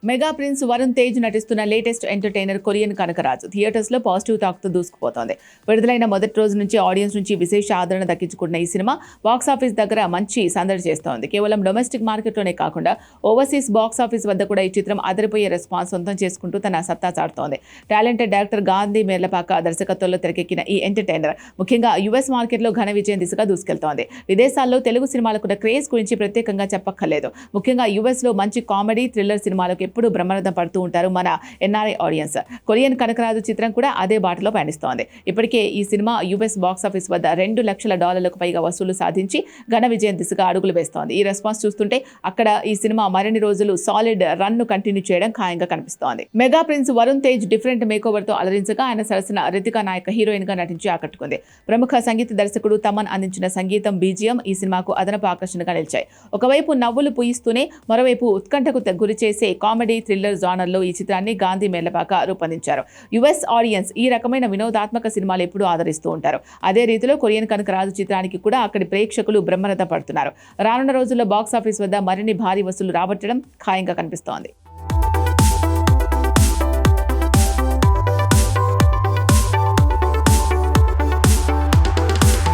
Mega prince Varun Tej నటిస్తున్న latest entertainer Korean Kanakaraju theatres లో positive talk తో దూసుకుపోతోంది. విడుదలైన మొదటి రోజు నుంచి ఆడియన్స్ నుంచి విశేష ఆదరణ దక్కించుకున్న ఈ సినిమా బాక్సాఫీస్ దగ్గర మంచి సందడి చేస్తోంది. కేవలం డొమెస్టిక్ మార్కెట్లోనే కాకుండా ఓవర్సీస్ బాక్సాఫీస్ వద్ద కూడా ఈ చిత్రం అదిరిపోయే రెస్పాన్స్ సొంతం చేసుకుంటూ తన సత్తా చాటుతోంది. టాలెంటెడ్ డైరెక్టర్ గాంధీ మేర్లపాక దర్శకత్వంలో తెరకెక్కిన ఈ ఎంటర్టైనర్ ముఖ్యంగా యుఎస్ మార్కెట్లో ఘన విజయం దిశగా దూసుకెళ్తోంది. విదేశాల్లో తెలుగు సినిమాలకున్న క్రేజ్ గురించి ప్రత్యేకంగా చెప్పక్కర్లేదు. ముఖ్యంగా యుఎస్ లో మంచి కామెడీ థ్రిల్లర్ సినిమాలకు ఎప్పుడు బ్రహ్మరథం పడుతూ ఉంటారు మన ఎన్ఆర్ఐ ఆడియన్స్. కొరియన్ కనకరాజు చిత్రం కూడా అదే బాటలో పయనిస్తోంది. ఇప్పటికే ఈ సినిమా యుఎస్ బాక్సాఫీస్ వద్ద $2 లక్షల పైగా వసూలు సాధించి ఘన విజయం దిశగా అడుగులు వేస్తోంది. ఈ రెస్పాన్స్ చూస్తుంటే అక్కడ ఈ సినిమా మరిన్ని రోజులు సాలిడ్ రన్ ను కంటిన్యూ చేయడం ఖాయంగా కనిపిస్తోంది. Mega prince Varun Tej different makeover తో అలరించగా ఆయన సరసన రితికా నాయక్ హీరోయిన్ గా నటించి ఆకట్టుకుంది. ప్రముఖ సంగీత దర్శకుడు తమన్ అందించిన సంగీతం, బీజిఎం ఈ సినిమాకు అదనపు ఆకర్షణగా నిలిచాయి. ఒకవైపు నవ్వులు పూయిస్తూనే మరోవైపు ఉత్కంఠకు గురి చేసే కామెడీ థ్రిల్లర్ జానర్లో ఈ చిత్రాన్ని గాంధీ మేర్లపాక రూపొందించారు. యుఎస్ ఆడియన్స్ ఈ రకమైన వినోదాత్మక సినిమాలు ఎప్పుడూ ఆదరిస్తూ ఉంటారు. అదే రీతిలో కొరియన్ కనకరాజు చిత్రానికి కూడా అక్కడి ప్రేక్షకులు బ్రహ్మరథం పడుతున్నారు. రానున్న రోజుల్లో బాక్సాఫీస్ వద్ద మరిన్ని భారీ వసూలు రాబట్టడం ఖాయంగా కనిపిస్తోంది.